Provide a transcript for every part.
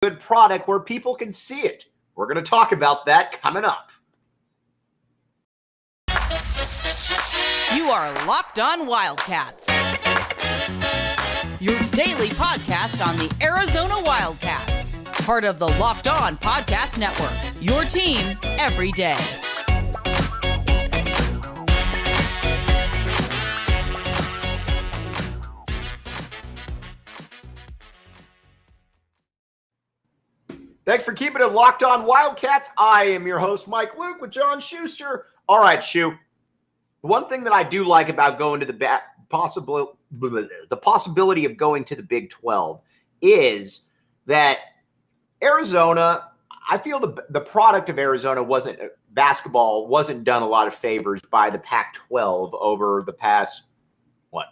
good product where people can see it. We're going to talk about that coming up. You are Locked On Wildcats, your daily podcast on the Arizona Wildcats, part of the Locked On Podcast Network, your team every day. Thanks for keeping it Locked On Wildcats. I am your host, Mike Luke, with John Schuster. All right, Shu. One thing that I do like about going to the possibility of going to the Big 12 is that Arizona, I feel the product of Arizona basketball wasn't done a lot of favors by the Pac-12 over the past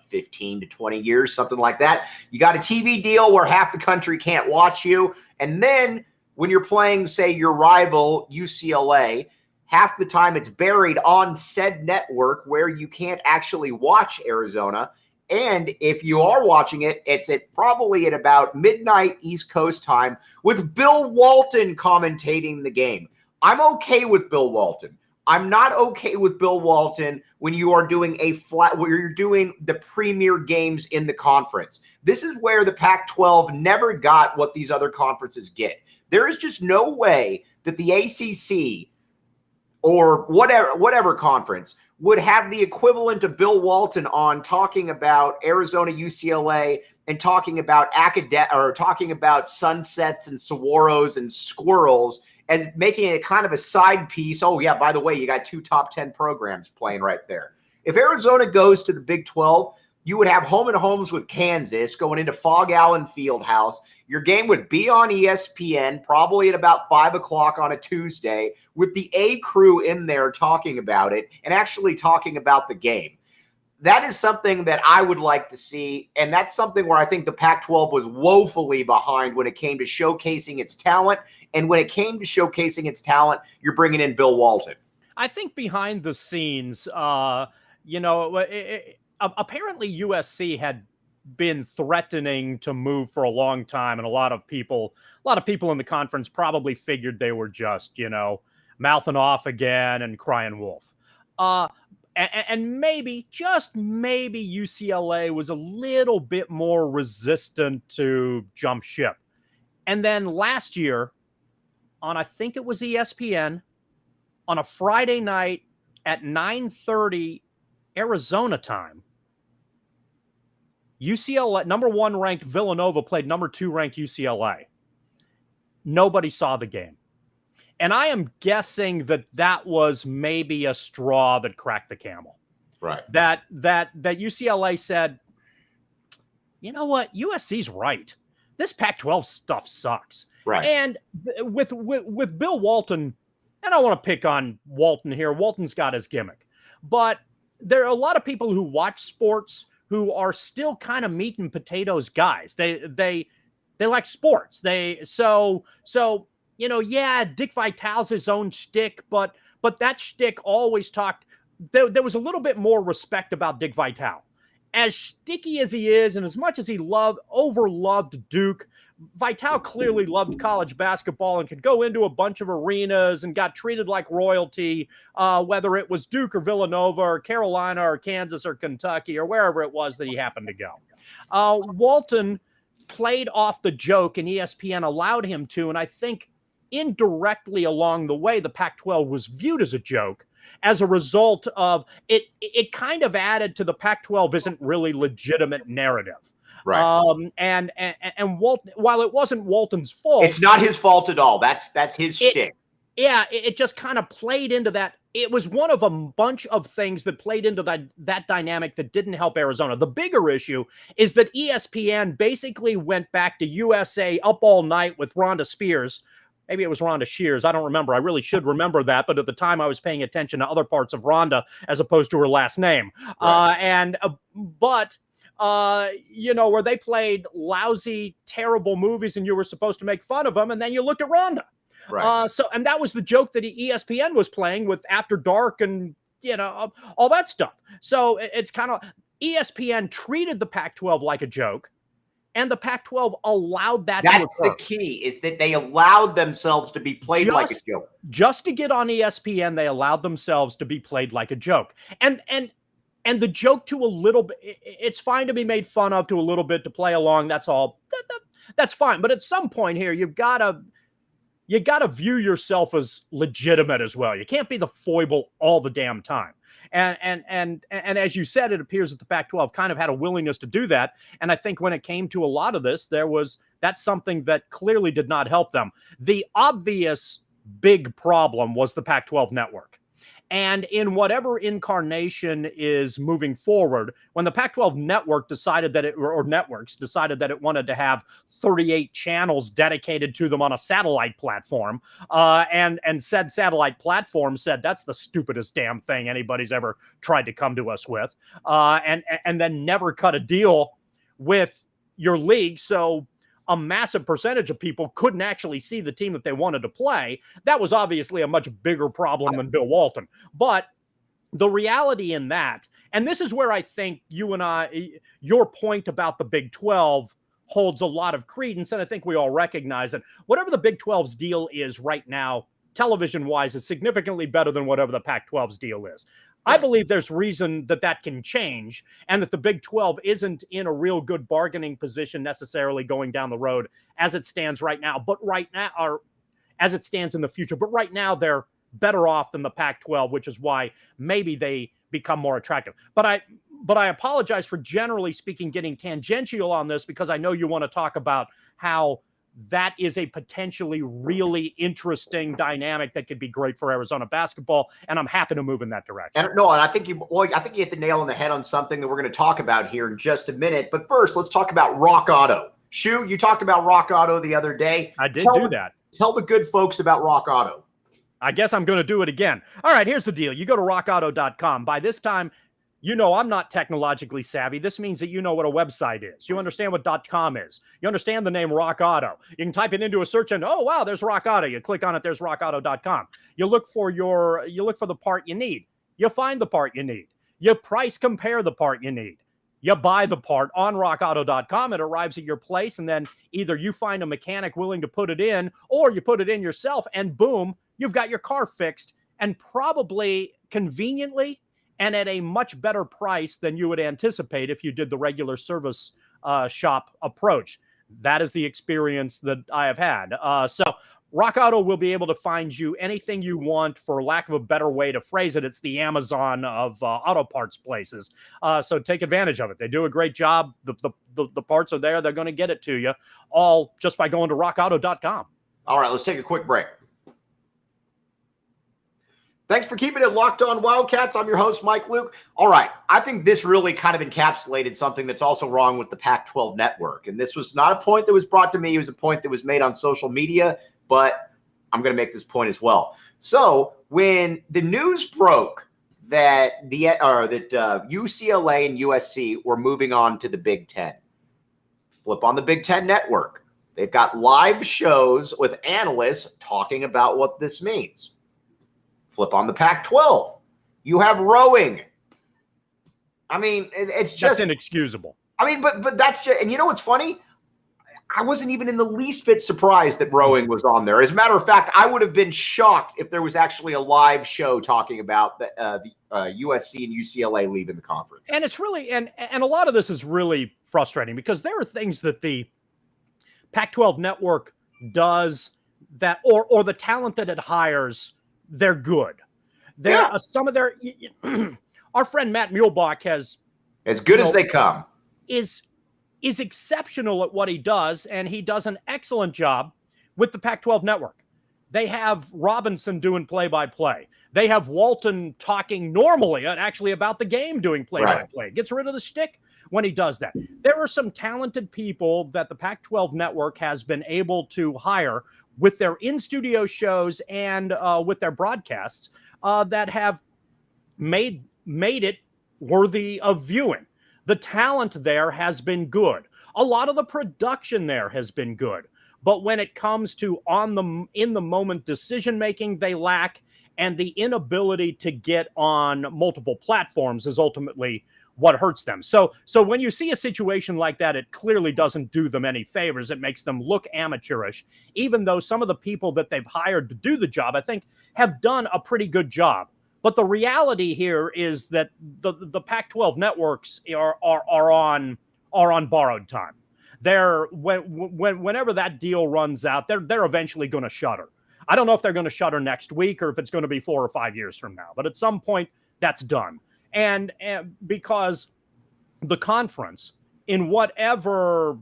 15 to 20 years, something like that. You got a TV deal where half the country can't watch you, and then when you're playing, say, your rival, UCLA, half the time it's buried on said network where you can't actually watch Arizona. And if you are watching it, it's probably at about midnight East Coast time with Bill Walton commentating the game. I'm okay with Bill Walton. I'm not okay with Bill Walton when you are doing where you're doing the premier games in the conference. This is where the Pac-12 never got what these other conferences get. There is just no way that the ACC or whatever conference would have the equivalent of Bill Walton on talking about Arizona, UCLA, and talking about sunsets and saguaros and squirrels, and making it kind of a side piece. Oh, yeah, by the way, you got 2 top 10 programs playing right there. If Arizona goes to the Big 12, you would have home and homes with Kansas going into Fog Allen Fieldhouse. Your game would be on ESPN, probably at about 5 o'clock on a Tuesday, with the A crew in there talking about it and actually talking about the game. That is something that I would like to see, and that's something where I think the Pac-12 was woefully behind when it came to showcasing its talent. And when it came to showcasing its talent, you're bringing in Bill Walton. I think behind the scenes, apparently USC had been threatening to move for a long time, and a lot of people in the conference probably figured they were just, mouthing off again and crying wolf. And maybe, just maybe, UCLA was a little bit more resistant to jump ship. And then last year, I think it was ESPN, on a Friday night at 9:30 Arizona time, UCLA, number 1 ranked Villanova played number 2 ranked UCLA. Nobody saw the game. And I am guessing that was maybe a straw that cracked the camel. Right. That UCLA said, you know what? USC's right. This Pac-12 stuff sucks. Right. And with Bill Walton, and I want to pick on Walton here. Walton's got his gimmick. But there are a lot of people who watch sports who are still kind of meat and potatoes guys. They like sports. Dick Vitale's his own shtick, but that shtick always talked. There was a little bit more respect about Dick Vitale. As sticky as he is, and as much as he overloved Duke, Vitale clearly loved college basketball and could go into a bunch of arenas and got treated like royalty, whether it was Duke or Villanova or Carolina or Kansas or Kentucky or wherever it was that he happened to go. Walton played off the joke, and ESPN allowed him to, and I think indirectly along the way, the Pac-12 was viewed as a joke. As a result of it, it kind of added to the Pac-12 isn't really legitimate narrative. Right. And Walton, while it wasn't Walton's fault, it's not his fault at all. That's his shtick. Yeah, it just kind of played into that. It was one of a bunch of things that played into that dynamic that didn't help Arizona. The bigger issue is that ESPN basically went back to USA Up All Night with Rhonda Spears. Maybe it was Rhonda Shears. I don't remember. I really should remember that. But at the time, I was paying attention to other parts of Rhonda as opposed to her last name. Right. Where they played lousy, terrible movies and you were supposed to make fun of them. And then you looked at Rhonda. Right. And that was the joke that ESPN was playing with After Dark and, all that stuff. So it's kind of ESPN treated the Pac-12 like a joke. And the Pac-12 allowed that to That's occur. the key, is that they allowed themselves to be played like a joke. Just to get on ESPN, they allowed themselves to be played like a joke. And the joke to a little bit, it's fine to be made fun of to a little bit, to play along. That's all. That's fine. But at some point here, you gotta view yourself as legitimate as well. You can't be the foible all the damn time. And as you said, it appears that the Pac-12 kind of had a willingness to do that. And I think when it came to a lot of this, that's something that clearly did not help them. The obvious big problem was the Pac-12 network. And in whatever incarnation is moving forward, when the Pac-12 network decided that networks decided that it wanted to have 38 channels dedicated to them on a satellite platform, and said satellite platform said that's the stupidest damn thing anybody's ever tried to come to us with, and then never cut a deal with your league, so a massive percentage of people couldn't actually see the team that they wanted to play. That was obviously a much bigger problem than Bill Walton. But the reality in that, and this is where I think your point about the Big 12 holds a lot of credence, and I think we all recognize that whatever the Big 12's deal is right now, television-wise, is significantly better than whatever the Pac-12's deal is. I believe there's reason that can change, and that the Big 12 isn't in a real good bargaining position necessarily going down the road as it stands right now, but right now, or as it stands in the future. But right now, they're better off than the Pac-12, which is why maybe they become more attractive. But I apologize for, generally speaking, getting tangential on this, because I know you want to talk about how that is a potentially really interesting dynamic that could be great for Arizona basketball, and I'm happy to move in that direction. And I think you hit the nail on the head on something that we're going to talk about here in just a minute. But first, let's talk about Rock Auto. Shu, you talked about Rock Auto the other day. I did do that. Tell the good folks about Rock Auto. I guess I'm going to do it again. All right, here's the deal. You go to rockauto.com. By this time, you know I'm not technologically savvy. This means that you know what a website is. You understand what .com is. You understand the name Rock Auto. You can type it into a search and, oh, wow, there's Rock Auto. You click on it, there's rockauto.com. You look for the part you need. You find the part you need. You price compare the part you need. You buy the part on rockauto.com. It arrives at your place, and then either you find a mechanic willing to put it in, or you put it in yourself, and boom, you've got your car fixed, and probably conveniently and at a much better price than you would anticipate if you did the regular service shop approach. That is the experience that I have had. So Rock Auto will be able to find you anything you want, for lack of a better way to phrase it. It's the Amazon of auto parts places. So take advantage of it. They do a great job. The parts are there. They're going to get it to you, all just by going to rockauto.com. All right, let's take a quick break. Thanks for keeping it locked on Wildcats. I'm your host, Mike Luke. All right, I think this really kind of encapsulated something that's also wrong with the Pac-12 network. And this was not a point that was brought to me. It was a point that was made on social media, but I'm going to make this point as well. So when the news broke that UCLA and USC were moving on to the Big Ten, flip on the Big Ten network. They've got live shows with analysts talking about what this means. Flip on the Pac-12. You have rowing. I mean, it's just... That's inexcusable. I mean, but that's just... And you know what's funny? I wasn't even in the least bit surprised that rowing was on there. As a matter of fact, I would have been shocked if there was actually a live show talking about the USC and UCLA leaving the conference. And it's really... And a lot of this is really frustrating, because there are things that the Pac-12 network does that... Or the talent that it hires... They're good. Some of their our friend Matt Muehlbach has, as good as they come, is exceptional at what he does, and he does an excellent job with the Pac-12 network. They have Robinson doing play-by-play. They have Walton talking normally and actually about the game, doing play-by-play. Right. Gets rid of the shtick when he does that. There are some talented people that the Pac-12 network has been able to hire with their in-studio shows and with their broadcasts that have made it worthy of viewing. The talent there has been good. A lot of the production there has been good. But when it comes to in-the-moment decision-making, they lack, and the inability to get on multiple platforms is ultimately what hurts them. So when you see a situation like that, it clearly doesn't do them any favors. It makes them look amateurish, even though some of the people that they've hired to do the job, I think, have done a pretty good job. But the reality here is that the Pac-12 networks are on borrowed time. Whenever that deal runs out, they're eventually going to shutter. I don't know if they're going to shutter next week or if it's going to be 4 or 5 years from now, but at some point that's done. And because the conference, in whatever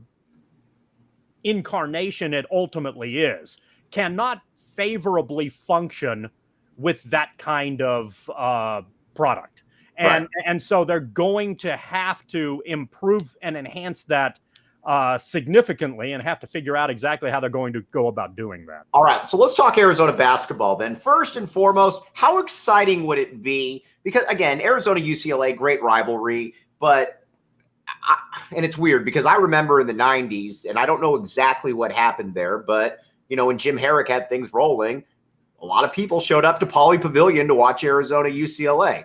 incarnation it ultimately is, cannot favorably function with that kind of product. And so they're going to have to improve and enhance that significantly and have to figure out exactly how they're going to go about doing that. All right, so let's talk Arizona basketball then. First and foremost, how exciting would it be? Because, again, Arizona-UCLA, great rivalry, but and it's weird because I remember in the 90s, and I don't know exactly what happened there, but, when Jim Herrick had things rolling, a lot of people showed up to Pauley Pavilion to watch Arizona-UCLA.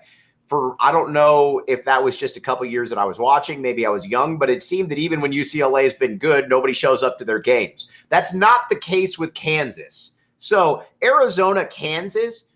I don't know if that was just a couple years that I was watching. Maybe I was young, but it seemed that even when UCLA has been good, nobody shows up to their games. That's not the case with Kansas. So Arizona, Kansas,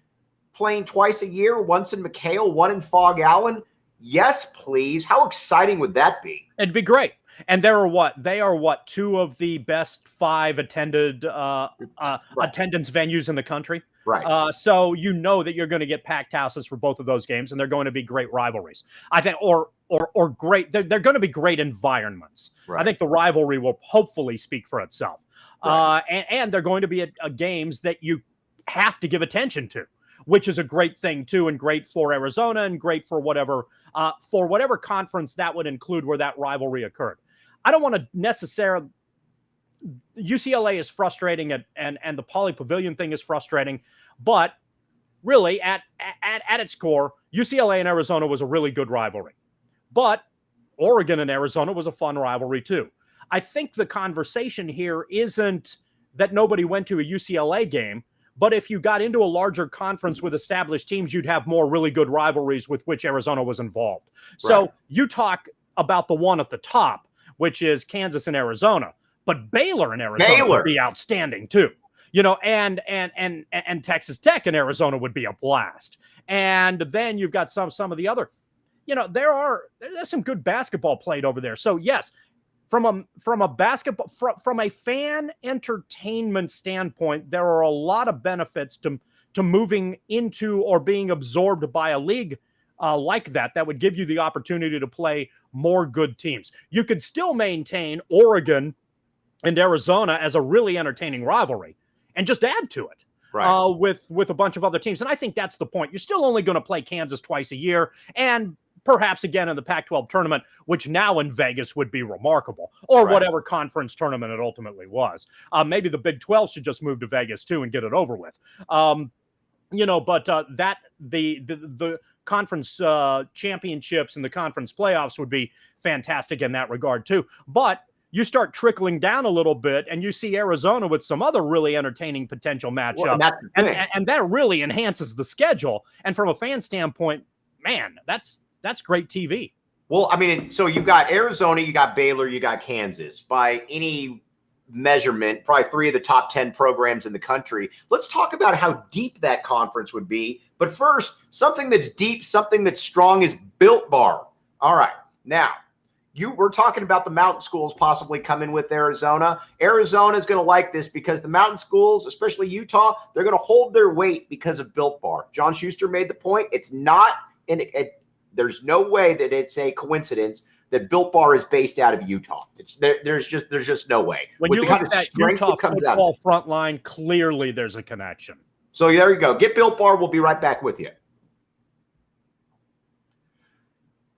playing twice a year, once in McHale, one in Fog Allen. Yes, please. How exciting would that be? It'd be great. And they are what, 2 of the best 5 attended attendance venues in the country. Right. So that you're going to get packed houses for both of those games, and they're going to be great rivalries. I think, or great. They're going to be great environments. Right. I think the rivalry will hopefully speak for itself. Right. And they're going to be games that you have to give attention to, which is a great thing too, and great for Arizona, and great for whatever conference that would include where that rivalry occurred. I don't want to necessarily. UCLA is frustrating, and the Pauley Pavilion thing is frustrating, but really at its core, UCLA and Arizona was a really good rivalry. But Oregon and Arizona was a fun rivalry too. I think the conversation here isn't that nobody went to a UCLA game, but if you got into a larger conference with established teams, you'd have more really good rivalries with which Arizona was involved. So right. You talk about the one at the top, which is Kansas and Arizona, but Baylor and Arizona would be outstanding too. And Texas Tech and Arizona would be a blast. And then you've got some of the other, there's some good basketball played over there. So yes, from a fan entertainment standpoint, there are a lot of benefits to moving into or being absorbed by a league like that would give you the opportunity to play more good teams. You could still maintain Oregon and Arizona as a really entertaining rivalry and just add to it. Right. With a bunch of other teams. And I think that's the point. You're still only going to play Kansas twice a year, and perhaps again in the Pac-12 tournament, which now in Vegas would be remarkable, or whatever conference tournament it ultimately was. Maybe the Big 12 should just move to Vegas too and get it over with. The conference championships and the conference playoffs would be fantastic in that regard too. But you start trickling down a little bit and you see Arizona with some other really entertaining potential matchups. Well, and that really enhances the schedule. And from a fan standpoint, man, that's great TV. Well, I mean, so you got Arizona, you got Baylor, you got Kansas. By any measurement, probably 3 of the top 10 programs in the country. Let's talk about how deep that conference would be. But first, something that's deep, something that's strong is Built Bar. All right. Now, we're talking about the mountain schools possibly coming with Arizona. Arizona is going to like this because the mountain schools, especially Utah, they're going to hold their weight because of Built Bar. John Schuster made the point. It's not there's no way that it's a coincidence that Built Bar is based out of Utah. There's just no way. When you look at that Utah football front line, clearly there's a connection. So there you go. Get Built Bar. We'll be right back with you.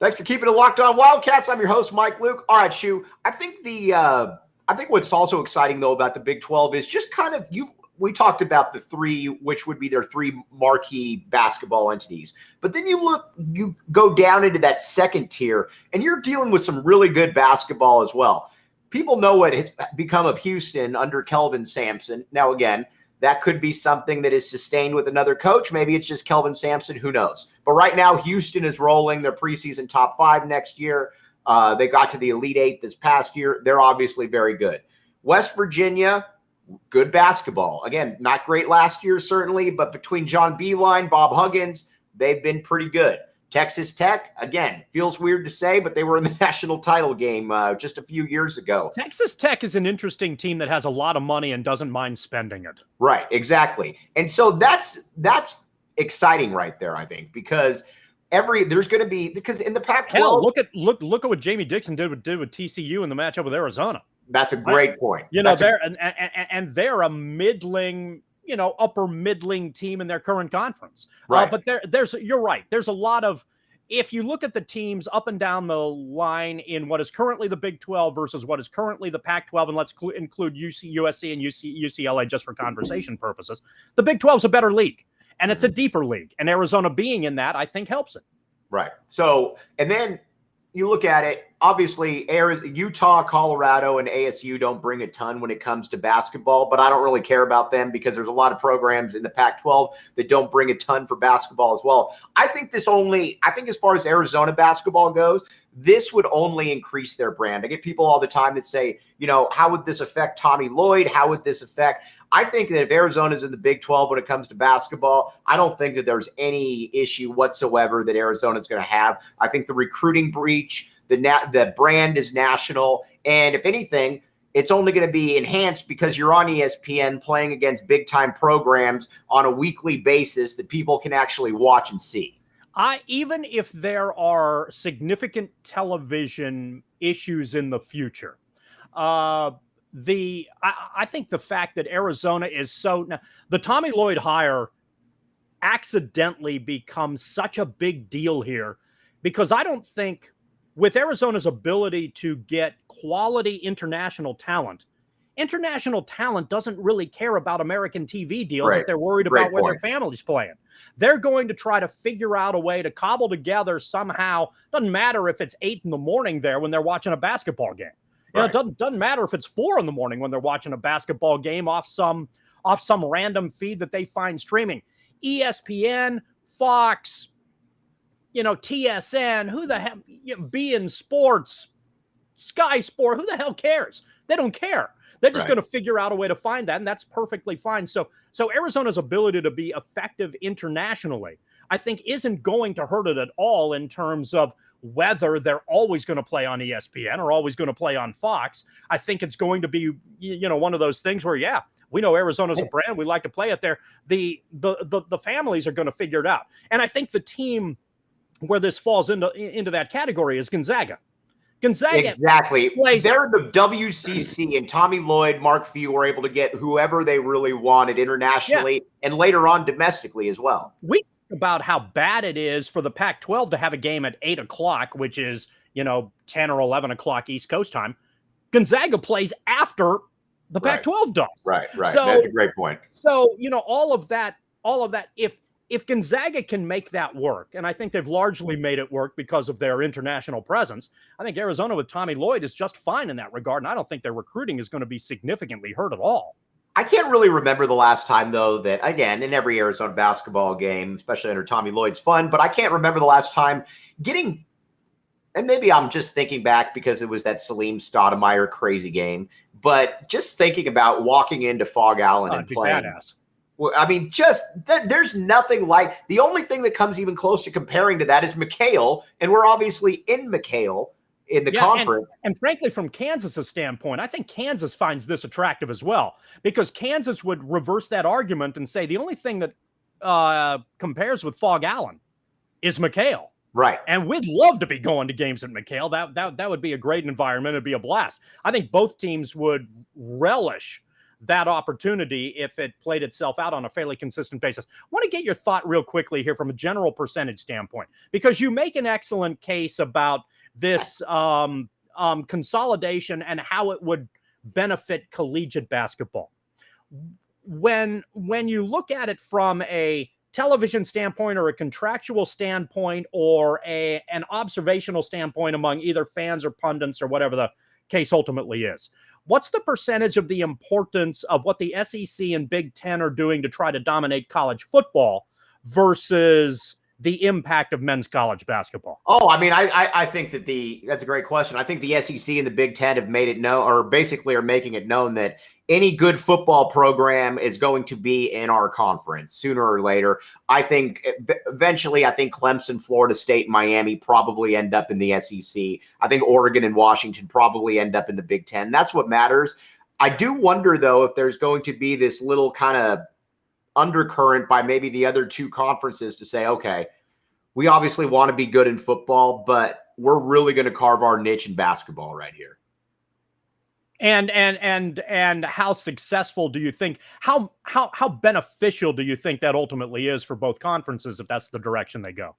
Thanks for keeping it locked on Wildcats. I'm your host, Mike Luke. All right, Shu. I think what's also exciting though about the Big 12 is just kind of we talked about the 3, which would be their 3 marquee basketball entities. But then you go down into that second tier, and you're dealing with some really good basketball as well. People know what has become of Houston under Kelvin Sampson. Now, again, that could be something that is sustained with another coach. Maybe it's just Kelvin Sampson. Who knows? But right now, Houston is rolling. Their preseason top 5 next year. They got to the Elite 8 this past year. They're obviously very good. West Virginia, good basketball. Again, not great last year, certainly, but between John Beilein, Bob Huggins, they've been pretty good. Texas Tech, again, feels weird to say, but they were in the national title game just a few years ago. Texas Tech is an interesting team that has a lot of money and doesn't mind spending it. Right, exactly. And so that's exciting right there, I think, because there's going to be, because in the Pac-12, hell, look at what Jamie Dixon did with TCU in the matchup with Arizona. That's a great point. They're a middling, upper middling team in their current conference. Right. But you're right. There's a lot of, if you look at the teams up and down the line in what is currently the Big 12 versus what is currently the Pac-12, and let's include USC and UCLA just for conversation purposes, the Big 12 is a better league, and it's a deeper league. And Arizona being in that, I think, helps it. Right. So, and then you look at it, obviously, Utah, Colorado, and ASU don't bring a ton when it comes to basketball, but I don't really care about them because there's a lot of programs in the Pac-12 that don't bring a ton for basketball as well. I think as far as Arizona basketball goes, this would only increase their brand. I get people all the time that say, how would this affect Tommy Lloyd? How would this affect? I think that if Arizona's in the Big 12 when it comes to basketball, I don't think that there's any issue whatsoever that Arizona's going to have. I think the recruiting breach, the brand is national, and if anything, it's only going to be enhanced because you're on ESPN playing against big-time programs on a weekly basis that people can actually watch and see. Even if there are significant television issues in the future, I think the fact that Arizona is the Tommy Lloyd hire accidentally becomes such a big deal here, because I don't think, with Arizona's ability to get quality international talent doesn't really care about American TV deals if they're worried about where their family's playing. They're going to try to figure out a way to cobble together somehow. Doesn't matter if it's 8 a.m. there when they're watching a basketball game. It doesn't matter if it's 4 a.m. when they're watching a basketball game off some random feed that they find streaming. ESPN, Fox, TSN, who the hell, beIN Sports, Sky Sport, who the hell cares? They don't care. They're just going to figure out a way to find that, and that's perfectly fine. So Arizona's ability to be effective internationally, I think, isn't going to hurt it at all in terms of whether they're always going to play on ESPN or always going to play on Fox. I think it's going to be, one of those things where, we know Arizona's a brand. We like to play it there. The families are going to figure it out. And I think the team where this falls into that category is Gonzaga. Exactly. They're the WCC, and Tommy Lloyd, Mark Few were able to get whoever they really wanted internationally and later on domestically as well. We talk about how bad it is for the Pac-12 to have a game at 8 o'clock, which is, 10 or 11 o'clock East Coast time. Gonzaga plays after the Pac-12 does. Right. So, that's a great point. So, all of that, if Gonzaga can make that work, and I think they've largely made it work because of their international presence, I think Arizona with Tommy Lloyd is just fine in that regard, and I don't think their recruiting is going to be significantly hurt at all. I can't really remember the last time, though, that, again, in every Arizona basketball game, especially under Tommy Lloyd's fun, but I can't remember the last time getting, and maybe I'm just thinking back because it was that Salim Stoudemire crazy game, but just thinking about walking into Fog Allen and playing. Badass. I mean, there's nothing like, the only thing that comes even close to comparing to that is McHale, and we're obviously in McHale in the conference. And frankly, from Kansas's standpoint, I think Kansas finds this attractive as well, because Kansas would reverse that argument and say the only thing that compares with Fog Allen is McHale. Right. And we'd love to be going to games at McHale. That would be a great environment. It'd be a blast. I think both teams would relish that opportunity if it played itself out on a fairly consistent basis. I want to get your thought real quickly here from a general percentage standpoint, because you make an excellent case about this consolidation and how it would benefit collegiate basketball. When you look at it from a television standpoint or a contractual standpoint or an observational standpoint among either fans or pundits or whatever the case ultimately is. What's the percentage of the importance of what the SEC and Big Ten are doing to try to dominate college football versus the impact of men's college basketball? Oh, I mean, I think that that's a great question. I think the SEC and the Big Ten have made it known, or basically are making it known, that any good football program is going to be in our conference sooner or later. I think eventually, Clemson, Florida State, Miami probably end up in the SEC. I think Oregon and Washington probably end up in the Big Ten. That's what matters. I do wonder, though, if there's going to be this little kind of undercurrent by maybe the other two conferences to say, okay, we obviously want to be good in football, but we're really going to carve our niche in basketball right here. And how successful do you think, how beneficial do you think that ultimately is for both conferences if that's the direction they go?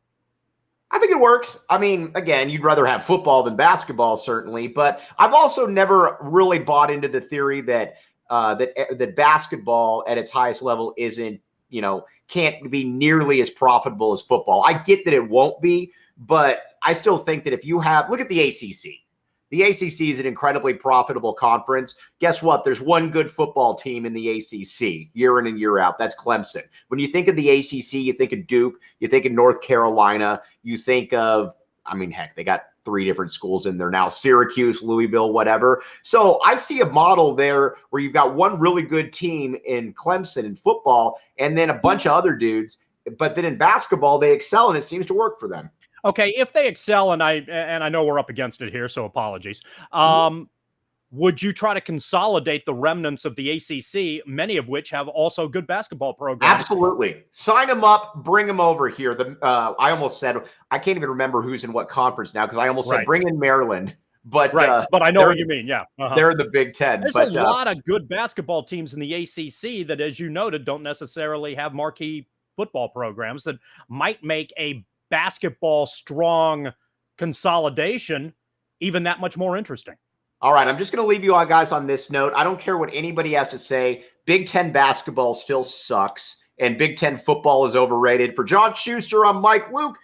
I think it works. I mean, again, you'd rather have football than basketball, certainly, but I've also never really bought into the theory that that basketball at its highest level isn't, can't be nearly as profitable as football. I get that it won't be, but I still think that if you look at the ACC. The ACC is an incredibly profitable conference. Guess what? There's one good football team in the ACC year in and year out. That's Clemson. When you think of the ACC, you think of Duke, you think of North Carolina, you think of, heck, they got 3 different schools in there now, Syracuse, Louisville, whatever. So I see a model there where you've got one really good team in Clemson in football and then a bunch of other dudes. But then in basketball, they excel and it seems to work for them. Okay, if they excel, and I know we're up against it here, so apologies. Would you try to consolidate the remnants of the ACC, many of which have also good basketball programs? Absolutely. Sign them up, bring them over here. I almost said, I can't even remember who's in what conference now because I almost said bring in Maryland. But but I know what you mean. Yeah, they're the Big Ten. There's a lot of good basketball teams in the ACC that, as you noted, don't necessarily have marquee football programs that might make a basketball strong consolidation even that much more interesting. All right, I'm just going to leave you all guys on this note. I don't care what anybody has to say. Big Ten basketball still sucks, and Big Ten football is overrated. For John Schuster, I'm Mike Luke.